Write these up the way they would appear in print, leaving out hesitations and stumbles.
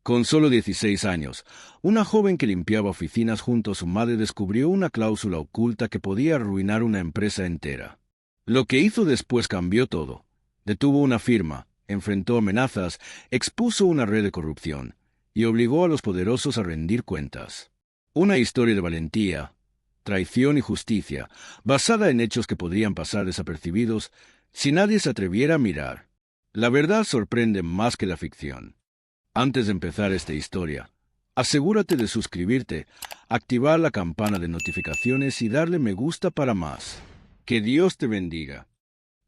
Con solo 16 años, una joven que limpiaba oficinas junto a su madre descubrió una cláusula oculta que podía arruinar una empresa entera. Lo que hizo después cambió todo. Detuvo una firma, enfrentó amenazas, expuso una red de corrupción y obligó a los poderosos a rendir cuentas. Una historia de valentía, traición y justicia, basada en hechos que podrían pasar desapercibidos si nadie se atreviera a mirar. La verdad sorprende más que la ficción. Antes de empezar esta historia, asegúrate de suscribirte, activar la campana de notificaciones y darle me gusta para más. Que Dios te bendiga.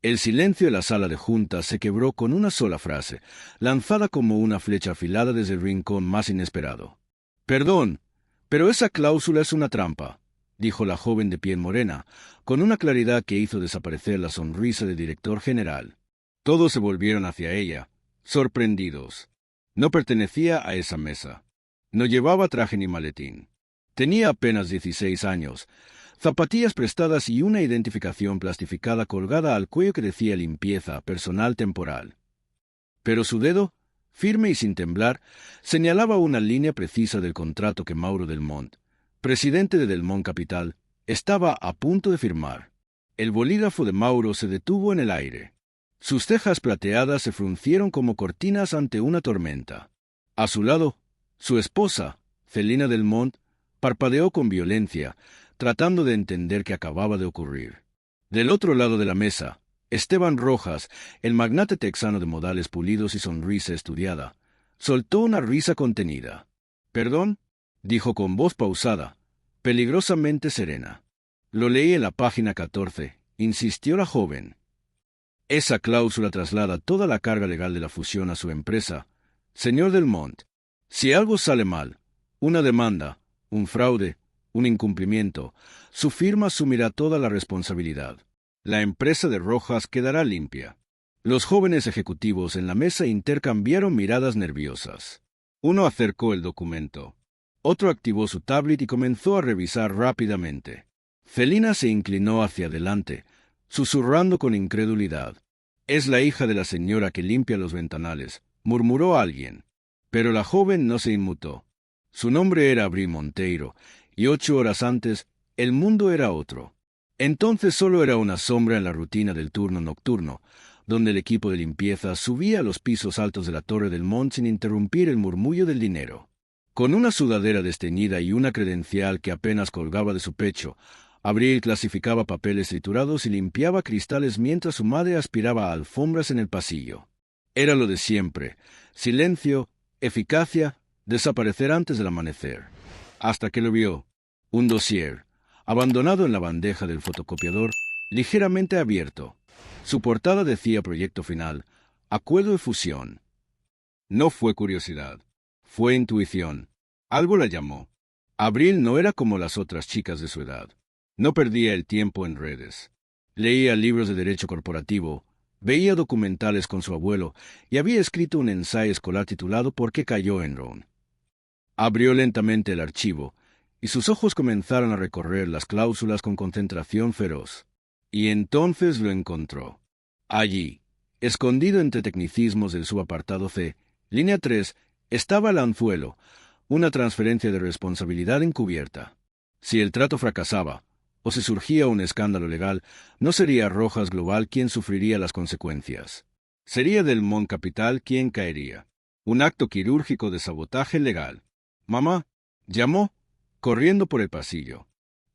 El silencio de la sala de juntas se quebró con una sola frase, lanzada como una flecha afilada desde el rincón más inesperado. «Perdón, pero esa cláusula es una trampa», dijo la joven de piel morena, con una claridad que hizo desaparecer la sonrisa del director general. Todos se volvieron hacia ella, sorprendidos. No pertenecía a esa mesa. No llevaba traje ni maletín. Tenía apenas 16 años, zapatillas prestadas y una identificación plastificada colgada al cuello que decía limpieza personal temporal. Pero su dedo, firme y sin temblar, señalaba una línea precisa del contrato que Mauro Delmont, presidente de Delmont Capital, estaba a punto de firmar. El bolígrafo de Mauro se detuvo en el aire. Sus cejas plateadas se fruncieron como cortinas ante una tormenta. A su lado, su esposa, Celina Delmont, parpadeó con violencia, tratando de entender qué acababa de ocurrir. Del otro lado de la mesa, Esteban Rojas, el magnate texano de modales pulidos y sonrisa estudiada, soltó una risa contenida. «¿Perdón?», dijo con voz pausada, peligrosamente serena. «Lo leí en la página 14», insistió la joven. «Esa cláusula traslada toda la carga legal de la fusión a su empresa. Señor Delmont, si algo sale mal, una demanda, un fraude, un incumplimiento, su firma asumirá toda la responsabilidad. La empresa de Rojas quedará limpia». Los jóvenes ejecutivos en la mesa intercambiaron miradas nerviosas. Uno acercó el documento. Otro activó su tablet y comenzó a revisar rápidamente. Celina se inclinó hacia adelante, susurrando con incredulidad. «Es la hija de la señora que limpia los ventanales», murmuró alguien. Pero la joven no se inmutó. Su nombre era Abril Monteiro, y 8 horas antes, el mundo era otro. Entonces solo era una sombra en la rutina del turno nocturno, donde el equipo de limpieza subía a los pisos altos de la Torre Delmont sin interrumpir el murmullo del dinero. Con una sudadera desteñida y una credencial que apenas colgaba de su pecho, Abril clasificaba papeles triturados y limpiaba cristales mientras su madre aspiraba a alfombras en el pasillo. Era lo de siempre: silencio, eficacia, desaparecer antes del amanecer. Hasta que lo vio. Un dossier, abandonado en la bandeja del fotocopiador, ligeramente abierto. Su portada decía Proyecto Final, Acuerdo de Fusión. No fue curiosidad, fue intuición. Algo la llamó. Abril no era como las otras chicas de su edad. No perdía el tiempo en redes. Leía libros de derecho corporativo, veía documentales con su abuelo y había escrito un ensayo escolar titulado ¿Por qué cayó Enron? Abrió lentamente el archivo y sus ojos comenzaron a recorrer las cláusulas con concentración feroz. Y entonces lo encontró. Allí, escondido entre tecnicismos del subapartado C, línea 3, estaba el anzuelo, una transferencia de responsabilidad encubierta. Si el trato fracasaba, o si surgía un escándalo legal, no sería Rojas Global quien sufriría las consecuencias. Sería Delmont Capital quien caería. Un acto quirúrgico de sabotaje legal. «Mamá», llamó, corriendo por el pasillo.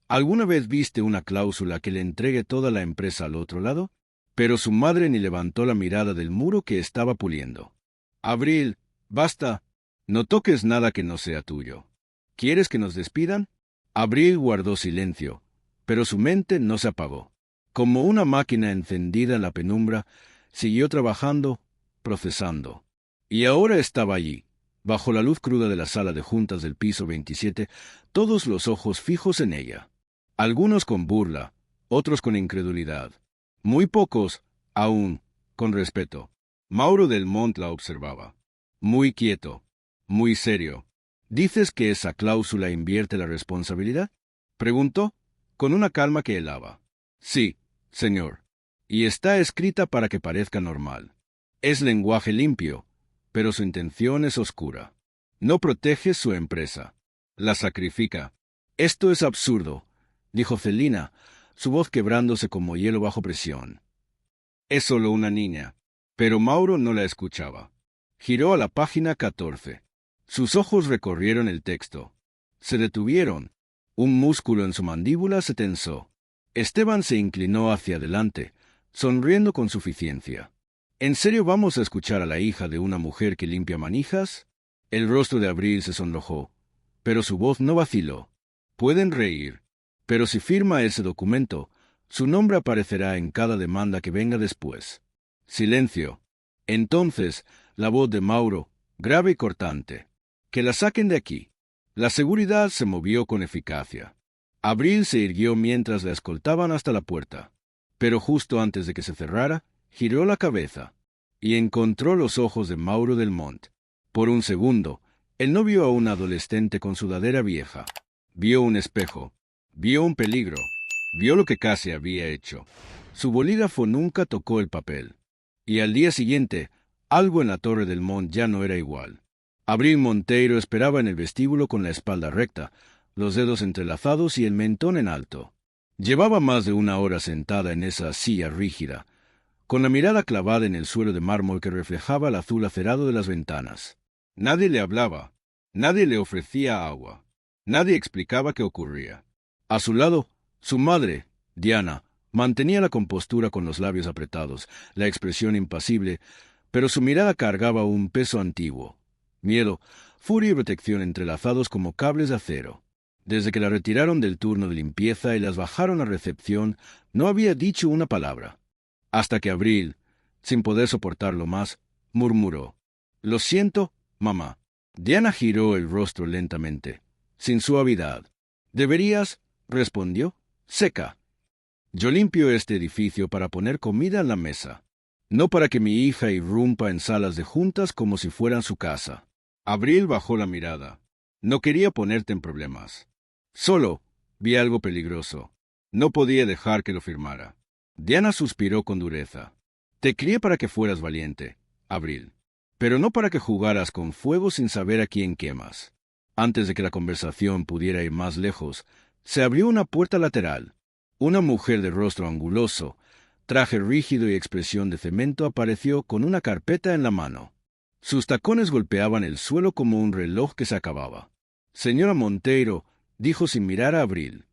¿Alguna vez viste una cláusula que le entregue toda la empresa al otro lado? Pero su madre ni levantó la mirada del muro que estaba puliendo. «Abril, basta. No toques nada que no sea tuyo. ¿Quieres que nos despidan?» Abril guardó silencio, pero su mente no se apagó. Como una máquina encendida en la penumbra, siguió trabajando, procesando. Y ahora estaba allí, bajo la luz cruda de la sala de juntas del piso 27, todos los ojos fijos en ella. Algunos con burla, otros con incredulidad. Muy pocos, aún, con respeto. Mauro Delmont la observaba. Muy quieto, muy serio. «¿Dices que esa cláusula invierte la responsabilidad?», preguntó, con una calma que helaba. «Sí, señor. Y está escrita para que parezca normal. Es lenguaje limpio, pero su intención es oscura. No protege su empresa. La sacrifica. Esto es absurdo, dijo Celina, su voz quebrándose como hielo bajo presión. Es solo una niña. Pero Mauro no la escuchaba. Giró a la página 14. Sus ojos recorrieron el texto. Se detuvieron. Un músculo en su mandíbula se tensó. Esteban se inclinó hacia adelante, sonriendo con suficiencia. ¿En serio vamos a escuchar a la hija de una mujer que limpia manijas? El rostro de Abril se sonrojó, pero su voz no vaciló. Pueden reír, pero si firma ese documento, su nombre aparecerá en cada demanda que venga después. Silencio. Entonces, la voz de Mauro, grave y cortante. Que la saquen de aquí. La seguridad se movió con eficacia. Abril se irguió mientras la escoltaban hasta la puerta, pero justo antes de que se cerrara, giró la cabeza y encontró los ojos de Mauro del Montt. Por un segundo, él no vio a un adolescente con sudadera vieja. Vio un espejo, vio un peligro, vio lo que casi había hecho. Su bolígrafo nunca tocó el papel. Y al día siguiente, algo en la Torre del Montt ya no era igual. Abril Monteiro esperaba en el vestíbulo con la espalda recta, los dedos entrelazados y el mentón en alto. Llevaba más de una hora sentada en esa silla rígida, con la mirada clavada en el suelo de mármol que reflejaba el azul acerado de las ventanas. Nadie le hablaba, nadie le ofrecía agua, nadie explicaba qué ocurría. A su lado, su madre, Diana, mantenía la compostura con los labios apretados, la expresión impasible, pero su mirada cargaba un peso antiguo. Miedo, furia y protección entrelazados como cables de acero. Desde que la retiraron del turno de limpieza y las bajaron a recepción, no había dicho una palabra. Hasta que Abril, sin poder soportarlo más, murmuró: «Lo siento, mamá». Diana giró el rostro lentamente, sin suavidad. «Deberías», respondió, seca. «Yo limpio este edificio para poner comida en la mesa, no para que mi hija irrumpa en salas de juntas como si fueran su casa». Abril bajó la mirada. «No quería ponerte en problemas. Solo vi algo peligroso. No podía dejar que lo firmara». Diana suspiró con dureza. «Te crié para que fueras valiente, Abril, pero no para que jugaras con fuego sin saber a quién quemas». Antes de que la conversación pudiera ir más lejos, se abrió una puerta lateral. Una mujer de rostro anguloso, traje rígido y expresión de cemento apareció con una carpeta en la mano. Sus tacones golpeaban el suelo como un reloj que se acababa. «Señora Monteiro», dijo sin mirar a Abril,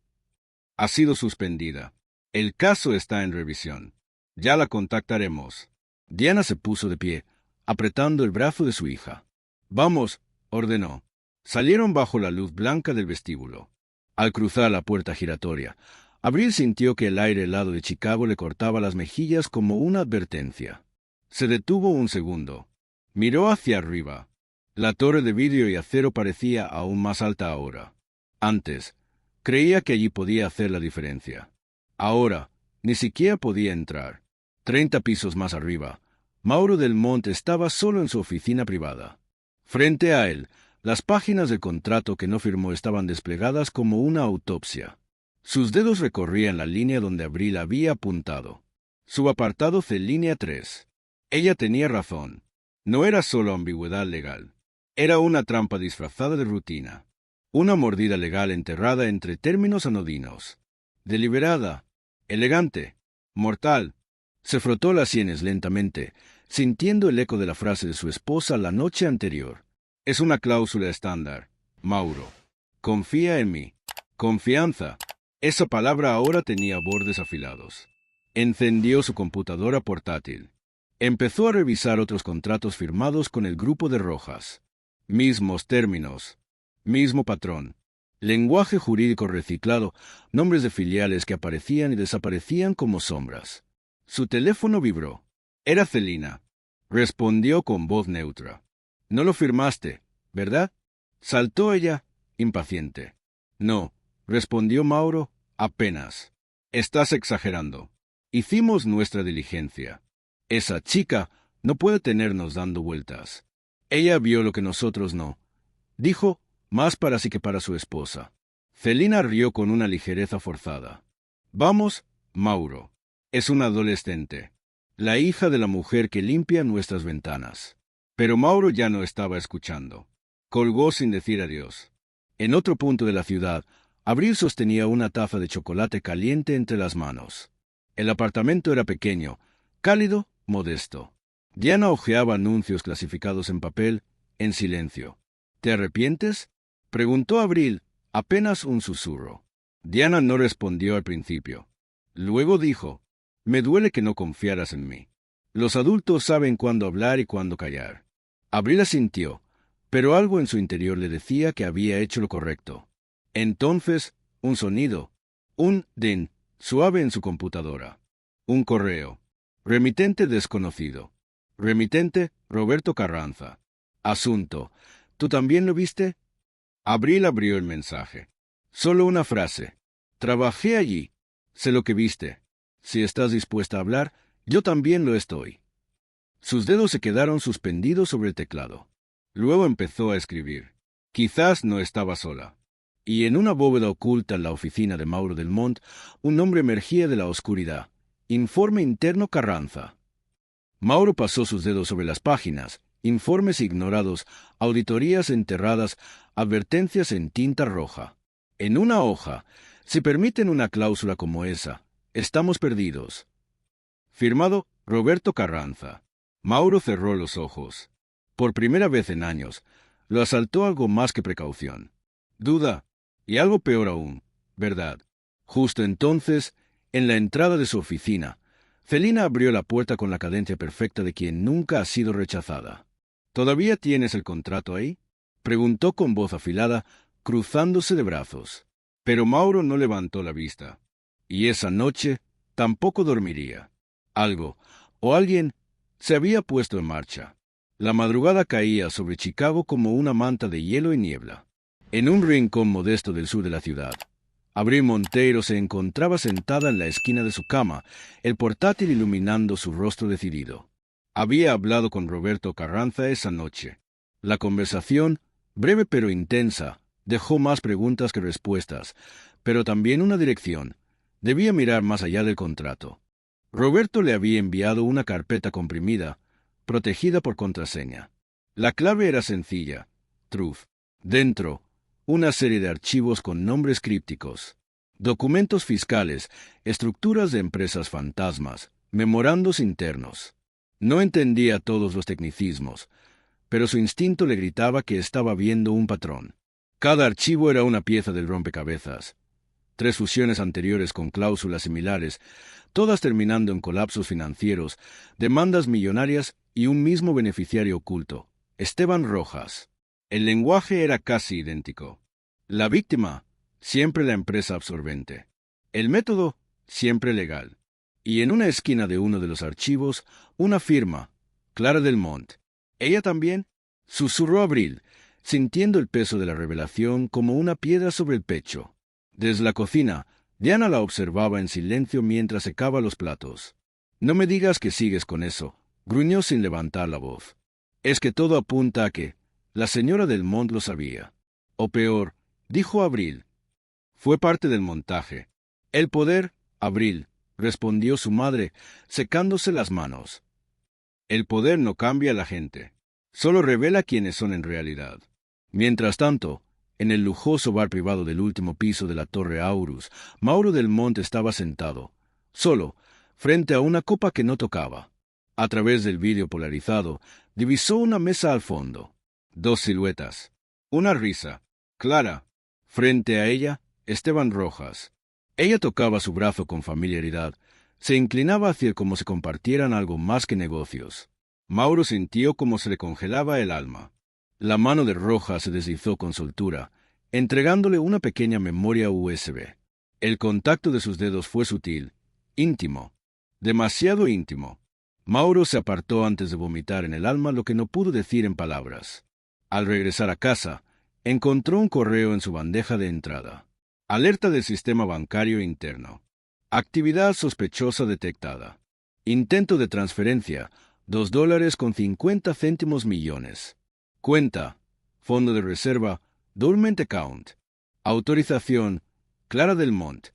«ha sido suspendida. El caso está en revisión. Ya la contactaremos». Diana se puso de pie, apretando el brazo de su hija. «Vamos», ordenó. Salieron bajo la luz blanca del vestíbulo. Al cruzar la puerta giratoria, Abril sintió que el aire helado de Chicago le cortaba las mejillas como una advertencia. Se detuvo un segundo. Miró hacia arriba. La torre de vidrio y acero parecía aún más alta ahora. Antes, creía que allí podía hacer la diferencia. Ahora, ni siquiera podía entrar. 30 pisos más arriba, Mauro del Montt estaba solo en su oficina privada. Frente a él, las páginas del contrato que no firmó estaban desplegadas como una autopsia. Sus dedos recorrían la línea donde Abril había apuntado. Su apartado C línea 3. Ella tenía razón. No era solo ambigüedad legal. Era una trampa disfrazada de rutina. Una mordida legal enterrada entre términos anodinos. Deliberada, elegante, mortal. Se frotó las sienes lentamente, sintiendo el eco de la frase de su esposa la noche anterior. «Es una cláusula estándar, Mauro. Confía en mí». Confianza. Esa palabra ahora tenía bordes afilados. Encendió su computadora portátil. Empezó a revisar otros contratos firmados con el grupo de Rojas. Mismos términos, mismo patrón. Lenguaje jurídico reciclado, nombres de filiales que aparecían y desaparecían como sombras. Su teléfono vibró. Era Celina. Respondió con voz neutra. «No lo firmaste, ¿verdad?». Saltó ella, impaciente. «No», respondió Mauro, «apenas. Estás exagerando. Hicimos nuestra diligencia. Esa chica no puede tenernos dando vueltas. Ella vio lo que nosotros no», dijo, más para sí que para su esposa. Celina rió con una ligereza forzada. «Vamos, Mauro. Es una adolescente, la hija de la mujer que limpia nuestras ventanas». Pero Mauro ya no estaba escuchando. Colgó sin decir adiós. En otro punto de la ciudad, Abril sostenía una taza de chocolate caliente entre las manos. El apartamento era pequeño, cálido, modesto. Diana hojeaba anuncios clasificados en papel, en silencio. ¿Te arrepientes?, preguntó Abril, apenas un susurro. Diana no respondió al principio. Luego dijo, «Me duele que no confiaras en mí. Los adultos saben cuándo hablar y cuándo callar». Abril asintió, pero algo en su interior le decía que había hecho lo correcto. Entonces, un sonido, un din, suave en su computadora. Un correo. Remitente desconocido. Remitente, Roberto Carranza. Asunto. ¿Tú también lo viste? Abril abrió el mensaje. Solo una frase. Trabajé allí. Sé lo que viste. Si estás dispuesta a hablar, yo también lo estoy. Sus dedos se quedaron suspendidos sobre el teclado. Luego empezó a escribir. Quizás no estaba sola. Y en una bóveda oculta en la oficina de Mauro Del Montt, un nombre emergía de la oscuridad. Informe interno Carranza. Mauro pasó sus dedos sobre las páginas, informes ignorados, auditorías enterradas, advertencias en tinta roja. En una hoja, si permiten una cláusula como esa, estamos perdidos. Firmado Roberto Carranza. Mauro cerró los ojos. Por primera vez en años, lo asaltó algo más que precaución. Duda, y algo peor aún, verdad. Justo entonces, en la entrada de su oficina, Celina abrió la puerta con la cadencia perfecta de quien nunca ha sido rechazada. ¿Todavía tienes el contrato ahí?, preguntó con voz afilada, cruzándose de brazos. Pero Mauro no levantó la vista. Y esa noche tampoco dormiría. Algo, o alguien, se había puesto en marcha. La madrugada caía sobre Chicago como una manta de hielo y niebla. En un rincón modesto del sur de la ciudad, Abril Monteiro se encontraba sentada en la esquina de su cama, el portátil iluminando su rostro decidido. Había hablado con Roberto Carranza esa noche. La conversación, breve pero intensa, dejó más preguntas que respuestas, pero también una dirección. Debía mirar más allá del contrato. Roberto le había enviado una carpeta comprimida, protegida por contraseña. La clave era sencilla, Truth. Dentro, una serie de archivos con nombres crípticos, documentos fiscales, estructuras de empresas fantasmas, memorandos internos. No entendía todos los tecnicismos, pero su instinto le gritaba que estaba viendo un patrón. Cada archivo era una pieza del rompecabezas. 3 fusiones anteriores con cláusulas similares, todas terminando en colapsos financieros, demandas millonarias y un mismo beneficiario oculto, Esteban Rojas. El lenguaje era casi idéntico. La víctima, siempre la empresa absorbente. El método, siempre legal. Y en una esquina de uno de los archivos, una firma, Clara Del Montt. ¿Ella también?, susurró Abril, sintiendo el peso de la revelación como una piedra sobre el pecho. Desde la cocina, Diana la observaba en silencio mientras secaba los platos. «No me digas que sigues con eso», gruñó sin levantar la voz. «Es que todo apunta a que la señora Del Montt lo sabía. O peor», dijo Abril. «Fue parte del montaje». «El poder, Abril», respondió su madre, secándose las manos. «El poder no cambia a la gente. Solo revela quiénes son en realidad». Mientras tanto, en el lujoso bar privado del último piso de la Torre Aurus, Mauro Del Montt estaba sentado, solo, frente a una copa que no tocaba. A través del vidrio polarizado, divisó una mesa al fondo. 2 siluetas. Una risa. Clara. Frente a ella, Esteban Rojas. Ella tocaba su brazo con familiaridad. Se inclinaba hacia él como si compartieran algo más que negocios. Mauro sintió como se le congelaba el alma. La mano de Rojas se deslizó con soltura, entregándole una pequeña memoria USB. El contacto de sus dedos fue sutil, íntimo, demasiado íntimo. Mauro se apartó antes de vomitar en el alma lo que no pudo decir en palabras. Al regresar a casa, encontró un correo en su bandeja de entrada. Alerta del sistema bancario interno. Actividad sospechosa detectada. Intento de transferencia, $2.50 millones. Cuenta, fondo de reserva, Dormant Account. Autorización, Clara Del Montt.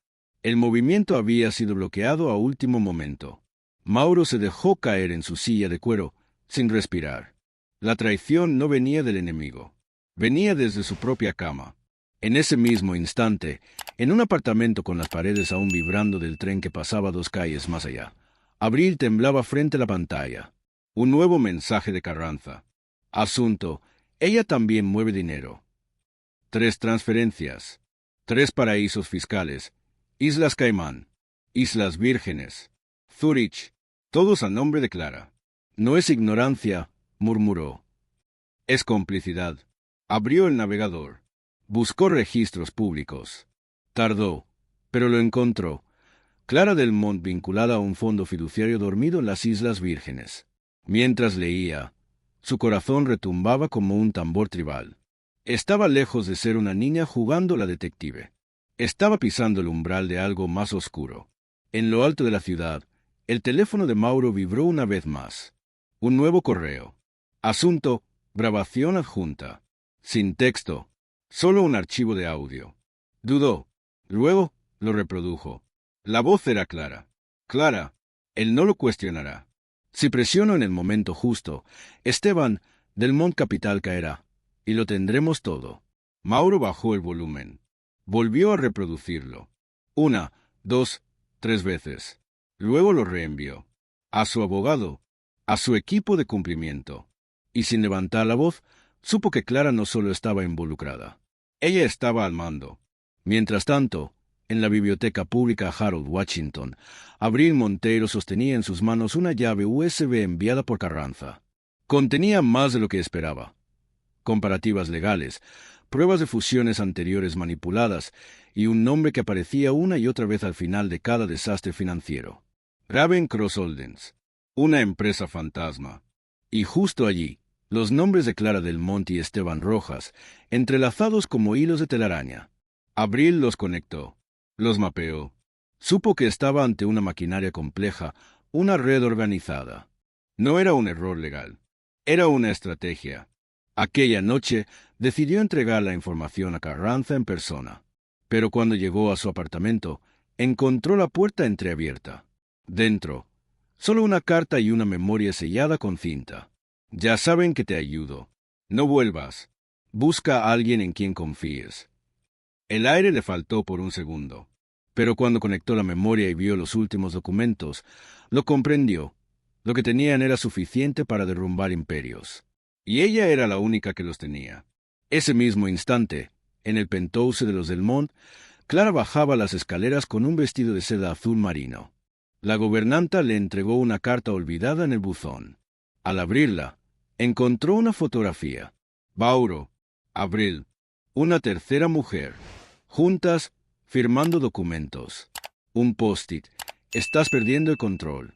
El movimiento había sido bloqueado a último momento. Mauro se dejó caer en su silla de cuero, sin respirar. La traición no venía del enemigo. Venía desde su propia cama. En ese mismo instante, en un apartamento con las paredes aún vibrando del tren que pasaba 2 calles más allá, Abril temblaba frente a la pantalla. Un nuevo mensaje de Carranza. Asunto: ella también mueve dinero. 3 transferencias. 3 paraísos fiscales. Islas Caimán. Islas Vírgenes. Zúrich. Todos a nombre de Clara. No es ignorancia, murmuró. Es complicidad. Abrió el navegador. Buscó registros públicos. Tardó, pero lo encontró. Clara del Mont vinculada a un fondo fiduciario dormido en las Islas Vírgenes. Mientras leía, su corazón retumbaba como un tambor tribal. Estaba lejos de ser una niña jugando la detective. Estaba pisando el umbral de algo más oscuro. En lo alto de la ciudad, el teléfono de Mauro vibró una vez más. Un nuevo correo. Asunto: grabación adjunta. Sin texto. Solo un archivo de audio. Dudó. Luego lo reprodujo. La voz era clara. Clara, él no lo cuestionará. Si presiono en el momento justo, Esteban del Mont Capital caerá, y lo tendremos todo. Mauro bajó el volumen. Volvió a reproducirlo. 1, 2, 3 veces. Luego lo reenvió. A su abogado, a su equipo de cumplimiento. Y sin levantar la voz, supo que Clara no solo estaba involucrada. Ella estaba al mando. Mientras tanto, en la biblioteca pública Harold Washington, Abril Monteiro sostenía en sus manos una llave USB enviada por Carranza. Contenía más de lo que esperaba. Comparativas legales, pruebas de fusiones anteriores manipuladas y un nombre que aparecía una y otra vez al final de cada desastre financiero. Raven Cross Holdings, una empresa fantasma. Y justo allí, los nombres de Clara del Monte y Esteban Rojas, entrelazados como hilos de telaraña. Abril los conectó, los mapeó. Supo que estaba ante una maquinaria compleja, una red organizada. No era un error legal, era una estrategia. Aquella noche decidió entregar la información a Carranza en persona. Pero cuando llegó a su apartamento, encontró la puerta entreabierta. Dentro, solo una carta y una memoria sellada con cinta. Ya saben que te ayudo. No vuelvas. Busca a alguien en quien confíes. El aire le faltó por un segundo, pero cuando conectó la memoria y vio los últimos documentos, lo comprendió. Lo que tenían era suficiente para derrumbar imperios. Y ella era la única que los tenía. Ese mismo instante, en el penthouse de los Del Mont, Clara bajaba las escaleras con un vestido de seda azul marino. La gobernanta le entregó una carta olvidada en el buzón. Al abrirla, encontró una fotografía. Mauro, Abril, una tercera mujer, juntas, firmando documentos. Un post-it. Estás perdiendo el control.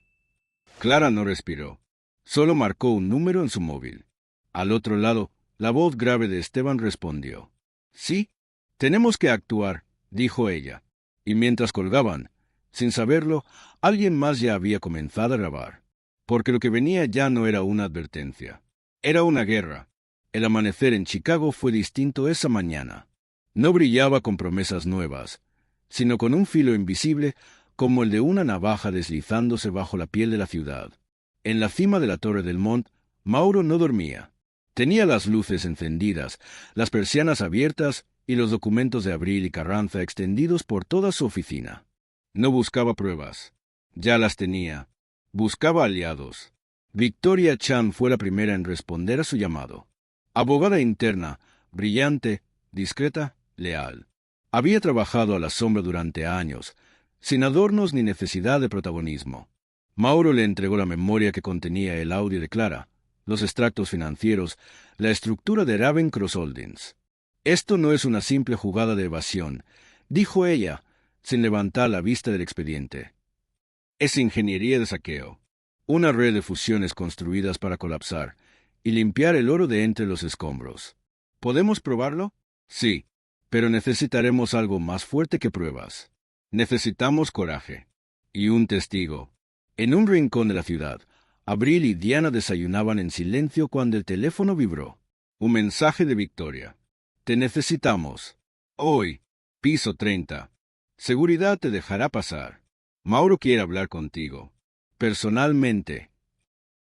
Clara no respiró. Solo marcó un número en su móvil. Al otro lado, la voz grave de Esteban respondió. Sí, tenemos que actuar, dijo ella. Y mientras colgaban, sin saberlo, alguien más ya había comenzado a grabar. Porque lo que venía ya no era una advertencia. Era una guerra. El amanecer en Chicago fue distinto esa mañana. No brillaba con promesas nuevas, sino con un filo invisible como el de una navaja deslizándose bajo la piel de la ciudad. En la cima de la Torre del Mont, Mauro no dormía. Tenía las luces encendidas, las persianas abiertas y los documentos de Abril y Carranza extendidos por toda su oficina. No buscaba pruebas. Ya las tenía. Buscaba aliados. Victoria Chan fue la primera en responder a su llamado. Abogada interna, brillante, discreta, leal. Había trabajado a la sombra durante años, sin adornos ni necesidad de protagonismo. Mauro le entregó la memoria que contenía el audio de Clara, los extractos financieros, la estructura de Raven Cross Holdings. Esto no es una simple jugada de evasión, dijo ella, sin levantar la vista del expediente. Es ingeniería de saqueo, una red de fusiones construidas para colapsar y limpiar el oro de entre los escombros. ¿Podemos probarlo? Sí, pero necesitaremos algo más fuerte que pruebas. Necesitamos coraje. Y un testigo. En un rincón de la ciudad, Abril y Diana desayunaban en silencio cuando el teléfono vibró. Un mensaje de Victoria. Te necesitamos. Hoy, piso 30. Seguridad te dejará pasar. Mauro quiere hablar contigo. Personalmente.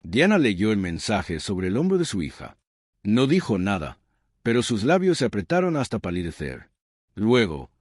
Diana leyó el mensaje sobre el hombro de su hija. No dijo nada, pero sus labios se apretaron hasta palidecer. Luego,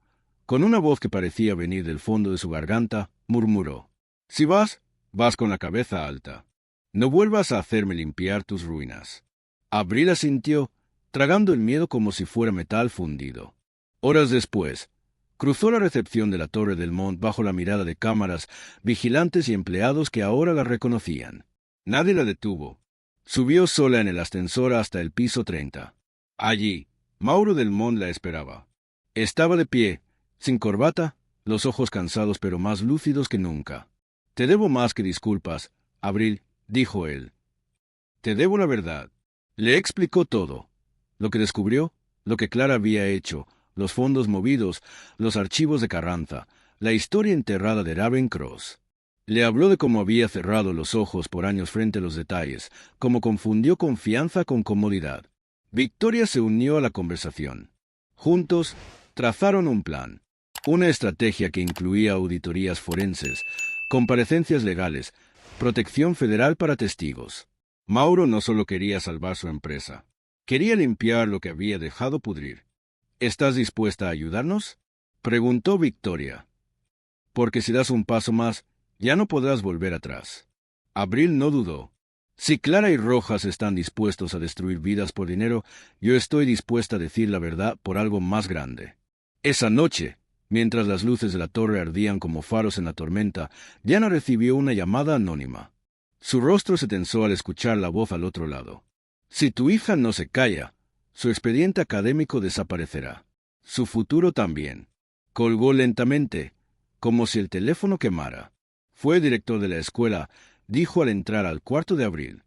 con una voz que parecía venir del fondo de su garganta, murmuró: «Si vas, vas con la cabeza alta. No vuelvas a hacerme limpiar tus ruinas». Abril asintió, tragando el miedo como si fuera metal fundido. Horas después, cruzó la recepción de la Torre del Mont bajo la mirada de cámaras, vigilantes y empleados que ahora la reconocían. Nadie la detuvo. Subió sola en el ascensor hasta el piso 30. Allí, Mauro del Mont la esperaba. Estaba de pie, sin corbata, los ojos cansados pero más lúcidos que nunca. «Te debo más que disculpas, Abril», dijo él. «Te debo la verdad». Le explicó todo. Lo que descubrió, lo que Clara había hecho, los fondos movidos, los archivos de Carranza, la historia enterrada de Ravenscross. Le habló de cómo había cerrado los ojos por años frente a los detalles, cómo confundió confianza con comodidad. Victoria se unió a la conversación. Juntos, trazaron un plan. Una estrategia que incluía auditorías forenses, comparecencias legales, protección federal para testigos. Mauro no solo quería salvar su empresa, quería limpiar lo que había dejado pudrir. «¿Estás dispuesta a ayudarnos?», preguntó Victoria. «Porque si das un paso más, ya no podrás volver atrás». Abril no dudó. «Si Clara y Rojas están dispuestos a destruir vidas por dinero, yo estoy dispuesta a decir la verdad por algo más grande». Esa noche, mientras las luces de la torre ardían como faros en la tormenta, Diana recibió una llamada anónima. Su rostro se tensó al escuchar la voz al otro lado. «Si tu hija no se calla, su expediente académico desaparecerá. Su futuro también». Colgó lentamente, como si el teléfono quemara. Fue el director de la escuela, dijo al entrar al cuarto de Abril.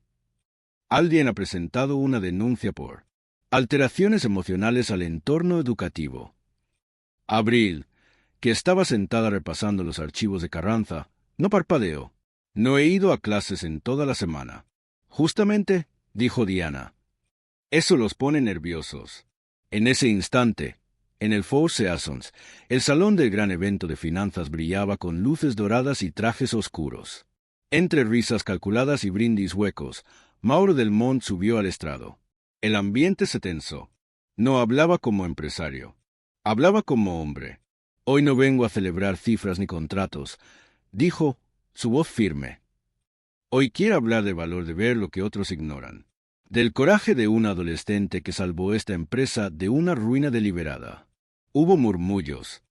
«Alguien ha presentado una denuncia por alteraciones emocionales al entorno educativo». Abril, que estaba sentada repasando los archivos de Carranza, no parpadeó. «No he ido a clases en toda la semana». «Justamente», dijo Diana. «Eso los pone nerviosos». En ese instante, en el Four Seasons, el salón del gran evento de finanzas brillaba con luces doradas y trajes oscuros. Entre risas calculadas y brindis huecos, Mauro del Mont subió al estrado. El ambiente se tensó. No hablaba como empresario. Hablaba como hombre. «Hoy no vengo a celebrar cifras ni contratos», dijo, su voz firme. «Hoy quiero hablar del valor de ver lo que otros ignoran. Del coraje de un adolescente que salvó esta empresa de una ruina deliberada». Hubo murmullos.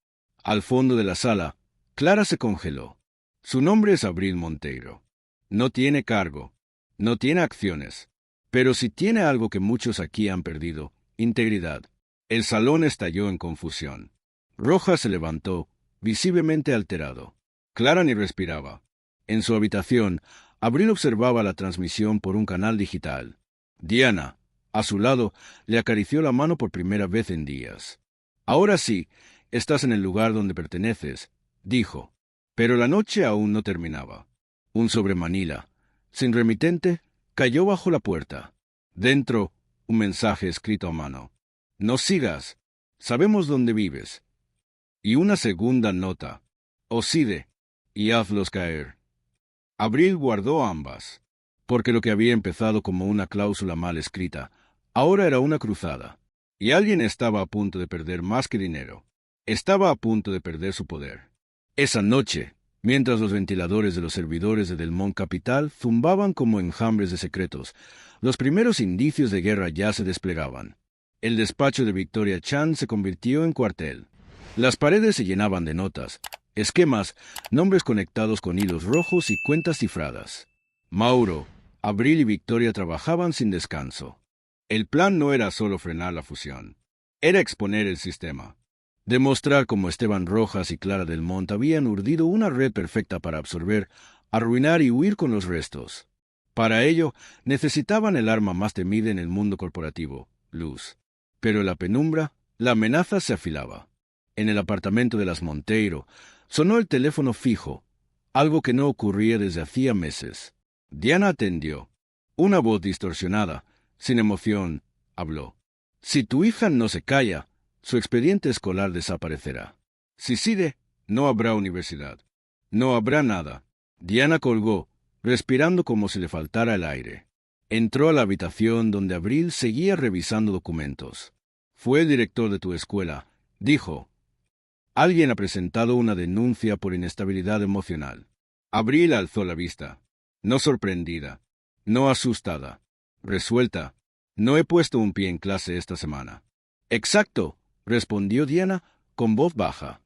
Al fondo de la sala, Clara se congeló. Su nombre es Abril Monteiro. No tiene cargo. No tiene acciones. Pero sí tiene algo que muchos aquí han perdido: integridad. El salón estalló en confusión. Rojas se levantó, visiblemente alterado. Clara ni respiraba. En su habitación, Abril observaba la transmisión por un canal digital. Diana, a su lado, le acarició la mano por primera vez en días. «Ahora sí, estás en el lugar donde perteneces», dijo. Pero la noche aún no terminaba. Un sobre Manila, sin remitente, cayó bajo la puerta. Dentro, un mensaje escrito a mano. «No sigas. Sabemos dónde vives». Y una segunda nota. «Oside, y hazlos caer». Abril guardó ambas, porque lo que había empezado como una cláusula mal escrita, ahora era una cruzada. Y alguien estaba a punto de perder más que dinero. Estaba a punto de perder su poder. Esa noche, mientras los ventiladores de los servidores de Del Mont Capital zumbaban como enjambres de secretos, los primeros indicios de guerra ya se desplegaban. El despacho de Victoria Chan se convirtió en cuartel. Las paredes se llenaban de notas, esquemas, nombres conectados con hilos rojos y cuentas cifradas. Mauro, Abril y Victoria trabajaban sin descanso. El plan no era solo frenar la fusión, era exponer el sistema. Demostrar cómo Esteban Rojas y Clara del Mont habían urdido una red perfecta para absorber, arruinar y huir con los restos. Para ello, necesitaban el arma más temida en el mundo corporativo: luz. Pero en la penumbra, la amenaza se afilaba. En el apartamento de las Monteiro, sonó el teléfono fijo, algo que no ocurría desde hacía meses. Diana atendió. Una voz distorsionada, sin emoción, habló. «Si tu hija no se calla, su expediente escolar desaparecerá. Si sigue, no habrá universidad. No habrá nada». Diana colgó, respirando como si le faltara el aire. Entró a la habitación donde Abril seguía revisando documentos. Fue el director de tu escuela, dijo. Alguien ha presentado una denuncia por inestabilidad emocional. Abril alzó la vista. No sorprendida, no asustada, resuelta. No he puesto un pie en clase esta semana. Exacto, respondió Diana con voz baja.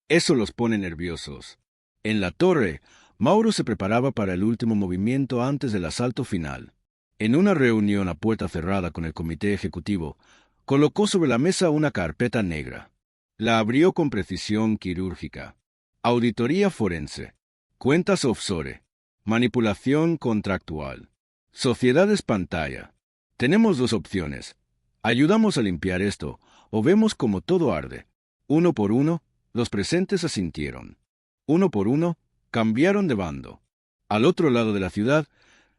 Eso los pone nerviosos. En la torre, Mauro se preparaba para el último movimiento antes del asalto final. En una reunión a puerta cerrada con el comité ejecutivo, colocó sobre la mesa una carpeta negra. La abrió con precisión quirúrgica. Auditoría forense. Cuentas offshore. Manipulación contractual. Sociedades pantalla. Tenemos dos opciones. Ayudamos a limpiar esto, o vemos como todo arde. Uno por uno, los presentes asintieron. Uno por uno, cambiaron de bando. Al otro lado de la ciudad,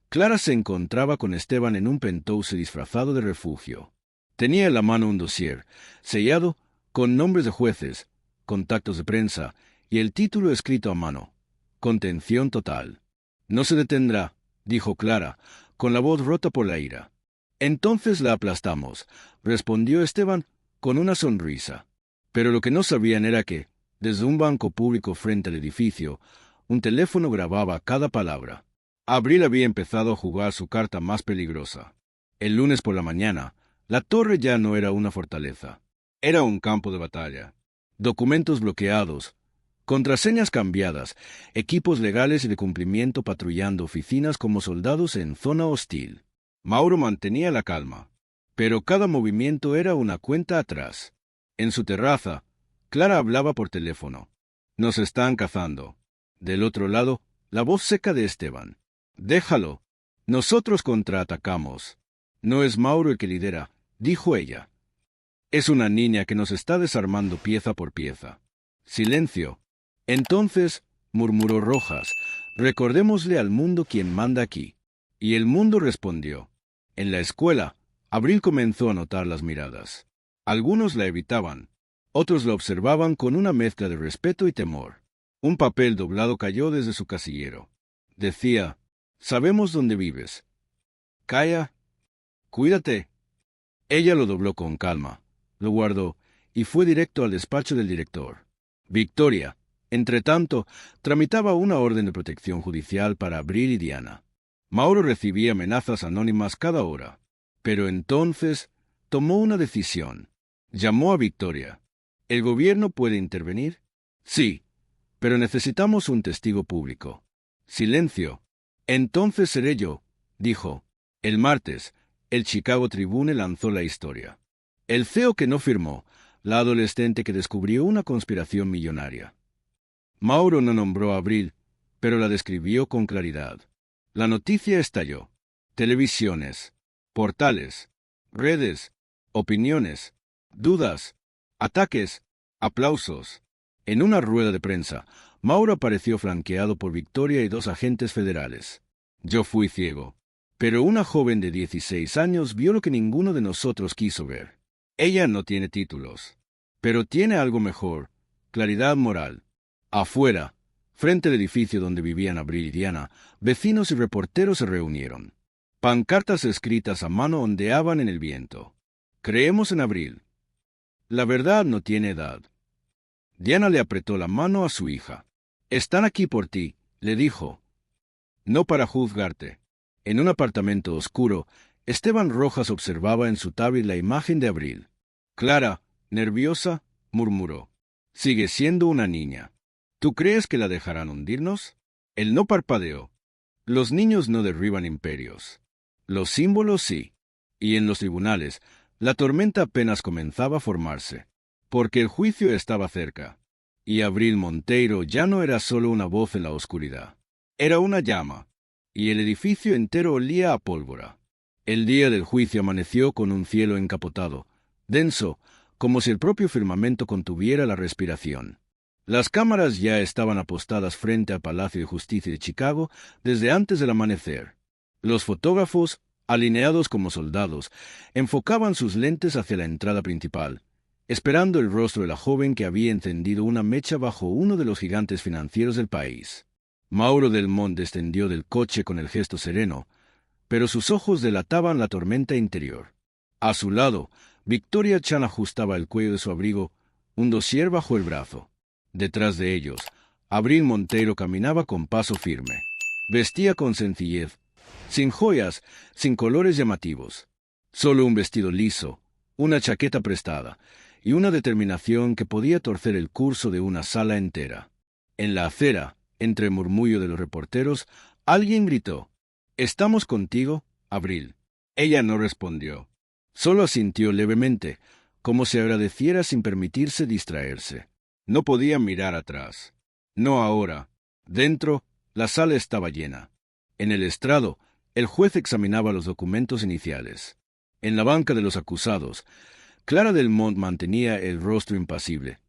Clara se encontraba con Esteban en un penthouse disfrazado de refugio. Tenía en la mano un dossier, sellado, con nombres de jueces, contactos de prensa y el título escrito a mano. Contención total. No se detendrá, dijo Clara, con la voz rota por la ira. Entonces la aplastamos, respondió Esteban con una sonrisa. Pero lo que no sabían era que, desde un banco público frente al edificio, un teléfono grababa cada palabra. Abril había empezado a jugar su carta más peligrosa. El lunes por la mañana, la torre ya no era una fortaleza. Era un campo de batalla. Documentos bloqueados, contraseñas cambiadas, equipos legales y de cumplimiento patrullando oficinas como soldados en zona hostil. Mauro mantenía la calma, pero cada movimiento era una cuenta atrás. En su terraza, Clara hablaba por teléfono. Nos están cazando. Del otro lado, la voz seca de Esteban. Déjalo. Nosotros contraatacamos. No es Mauro el que lidera, dijo ella. Es una niña que nos está desarmando pieza por pieza. Silencio. Entonces, murmuró Rojas, recordémosle al mundo quién manda aquí. Y el mundo respondió. En la escuela, Abril comenzó a notar las miradas. Algunos la evitaban, otros la observaban con una mezcla de respeto y temor. Un papel doblado cayó desde su casillero. Decía, sabemos dónde vives. Calla. Cuídate. Ella lo dobló con calma, lo guardó y fue directo al despacho del director. Victoria, entretanto, tramitaba una orden de protección judicial para Abril y Diana. Mauro recibía amenazas anónimas cada hora, pero entonces tomó una decisión. Llamó a Victoria. ¿El gobierno puede intervenir? Sí, pero necesitamos un testigo público. Silencio. Entonces seré yo, dijo. El martes, el Chicago Tribune lanzó la historia. El CEO que no firmó, la adolescente que descubrió una conspiración millonaria. Mauro no nombró a Abril, pero la describió con claridad. La noticia estalló. Televisiones, portales, redes, opiniones, dudas, ataques, aplausos. En una rueda de prensa, Mauro apareció flanqueado por Victoria y dos agentes federales. Yo fui ciego, pero una joven de 16 años vio lo que ninguno de nosotros quiso ver. Ella no tiene títulos, pero tiene algo mejor, claridad moral. Afuera, frente al edificio donde vivían Abril y Diana, vecinos y reporteros se reunieron. Pancartas escritas a mano ondeaban en el viento. Creemos en Abril. La verdad no tiene edad. Diana le apretó la mano a su hija. Están aquí por ti, le dijo. No para juzgarte. En un apartamento oscuro, Esteban Rojas observaba en su tablet la imagen de Abril. Clara, nerviosa, murmuró. Sigue siendo una niña. ¿Tú crees que la dejarán hundirnos? Él no parpadeó. Los niños no derriban imperios. Los símbolos sí. Y en los tribunales, la tormenta apenas comenzaba a formarse, porque el juicio estaba cerca. Y Abril Monteiro ya no era solo una voz en la oscuridad. Era una llama, y el edificio entero olía a pólvora. El día del juicio amaneció con un cielo encapotado, denso, como si el propio firmamento contuviera la respiración. Las cámaras ya estaban apostadas frente al Palacio de Justicia de Chicago desde antes del amanecer. Los fotógrafos, alineados como soldados, enfocaban sus lentes hacia la entrada principal, esperando el rostro de la joven que había encendido una mecha bajo uno de los gigantes financieros del país. Mauro Del Monte descendió del coche con el gesto sereno, pero sus ojos delataban la tormenta interior. A su lado, Victoria Chan ajustaba el cuello de su abrigo, un dossier bajo el brazo. Detrás de ellos, Abril Monteiro caminaba con paso firme. Vestía con sencillez, sin joyas, sin colores llamativos. Solo un vestido liso, una chaqueta prestada y una determinación que podía torcer el curso de una sala entera. En la acera, entre el murmullo de los reporteros, alguien gritó: «¿Estamos contigo, Abril?». Ella no respondió. Solo asintió levemente, como si agradeciera sin permitirse distraerse. No podía mirar atrás. No ahora. Dentro, la sala estaba llena. En el estrado, el juez examinaba los documentos iniciales. En la banca de los acusados, Clara Del Mont mantenía el rostro impasible,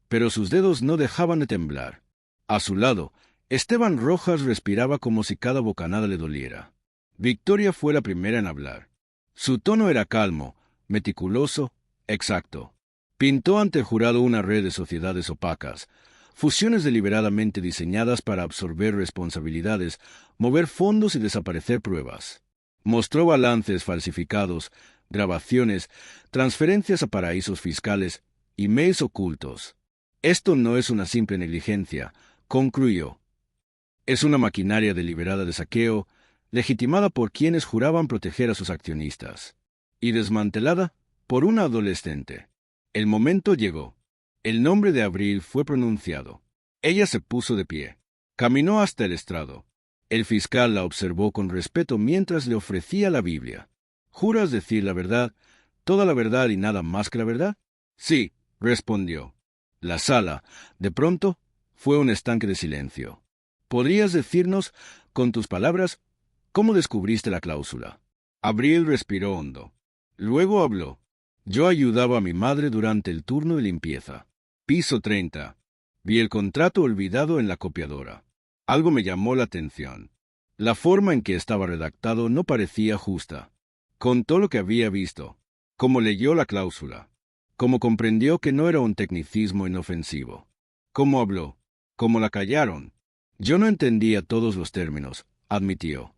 pero sus dedos no dejaban de temblar. A su lado, Esteban Rojas respiraba como si cada bocanada le doliera. Victoria fue la primera en hablar. Su tono era calmo, meticuloso, exacto. Pintó ante el jurado una red de sociedades opacas, fusiones deliberadamente diseñadas para absorber responsabilidades, mover fondos y desaparecer pruebas. Mostró balances falsificados, grabaciones, transferencias a paraísos fiscales, emails ocultos. Esto no es una simple negligencia, concluyó. Es una maquinaria deliberada de saqueo, legitimada por quienes juraban proteger a sus accionistas, y desmantelada por una adolescente. El momento llegó. El nombre de Abril fue pronunciado. Ella se puso de pie. Caminó hasta el estrado. El fiscal la observó con respeto mientras le ofrecía la Biblia. ¿Juras decir la verdad, toda la verdad y nada más que la verdad? Sí, respondió. La sala, de pronto, fue un estanque de silencio. ¿Podrías decirnos, con tus palabras, cómo descubriste la cláusula? Abril respiró hondo. Luego habló. Yo ayudaba a mi madre durante el turno de limpieza. Piso 30. Vi el contrato olvidado en la copiadora. Algo me llamó la atención. La forma en que estaba redactado no parecía justa. Contó lo que había visto, cómo leyó la cláusula, cómo comprendió que no era un tecnicismo inofensivo, cómo habló, cómo la callaron. Yo no entendía todos los términos, admitió.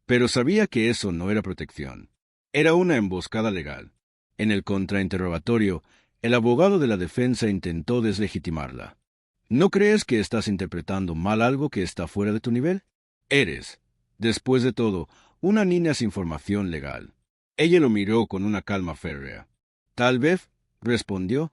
Pero sabía que eso no era protección. Era una emboscada legal. En el contrainterrogatorio, el abogado de la defensa intentó deslegitimarla. ¿No crees que estás interpretando mal algo que está fuera de tu nivel? Eres, después de todo, una niña sin formación legal. Ella lo miró con una calma férrea. Tal vez, respondió,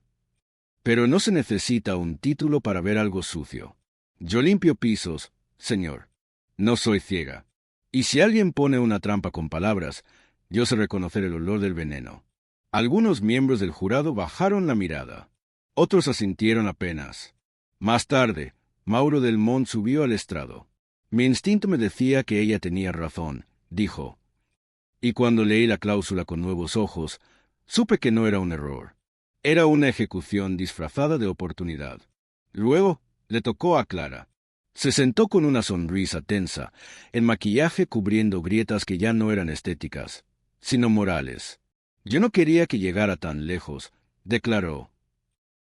pero no se necesita un título para ver algo sucio. Yo limpio pisos, señor. No soy ciega. Y si alguien pone una trampa con palabras, yo sé reconocer el olor del veneno. Algunos miembros del jurado bajaron la mirada. Otros asintieron apenas. Más tarde, Mauro Del Mont subió al estrado. Mi instinto me decía que ella tenía razón, dijo. Y cuando leí la cláusula con nuevos ojos, supe que no era un error. Era una ejecución disfrazada de oportunidad. Luego, le tocó a Clara. Se sentó con una sonrisa tensa, el maquillaje cubriendo grietas que ya no eran estéticas, sino morales. Yo no quería que llegara tan lejos, declaró.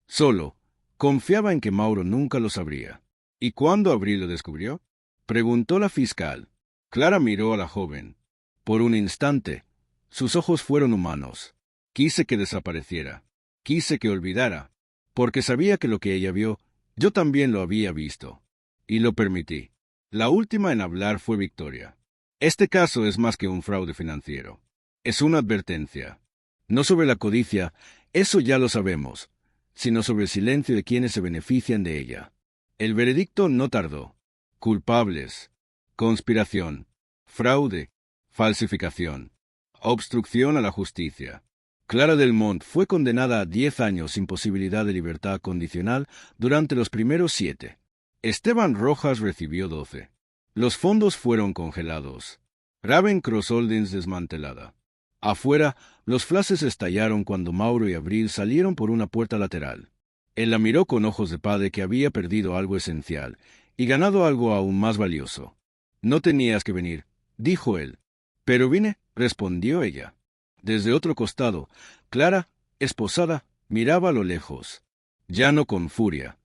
Solo, confiaba en que Mauro nunca lo sabría. ¿Y cuándo Abril lo descubrió? Preguntó la fiscal. Clara miró a la joven. Por un instante, sus ojos fueron humanos. Quise que desapareciera. Quise que olvidara, porque sabía que lo que ella vio, yo también lo había visto. Y lo permití. La última en hablar fue Victoria. Este caso es más que un fraude financiero. Es una advertencia. No sobre la codicia, eso ya lo sabemos, sino sobre el silencio de quienes se benefician de ella. El veredicto no tardó. Culpables. Conspiración. Fraude. Falsificación. Obstrucción a la justicia. Clara Del Mont fue condenada a 10 años sin posibilidad de libertad condicional durante los primeros 7. Esteban Rojas recibió 12. Los fondos fueron congelados. Raven Cross Holdings desmantelada. Afuera, los flashes estallaron cuando Mauro y Abril salieron por una puerta lateral. Él la miró con ojos de padre que había perdido algo esencial y ganado algo aún más valioso. No tenías que venir, dijo él. Pero vine, respondió ella. Desde otro costado, Clara, esposada, miraba a lo lejos, ya no con furia,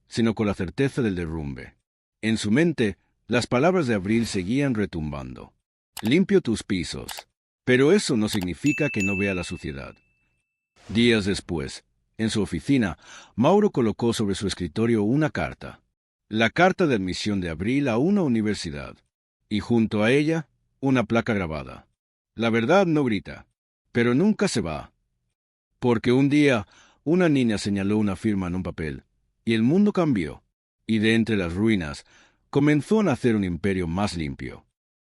sino con la certeza del derrumbe. En su mente, las palabras de Abril seguían retumbando. Limpio tus pisos. Pero eso no significa que no vea la suciedad. Días después, en su oficina, Mauro colocó sobre su escritorio una carta. La carta de admisión de Abril a una universidad. Y junto a ella, una placa grabada. La verdad no grita, pero nunca se va. Porque un día, una niña señaló una firma en un papel, y el mundo cambió. Y de entre las ruinas, comenzó a nacer un imperio más limpio.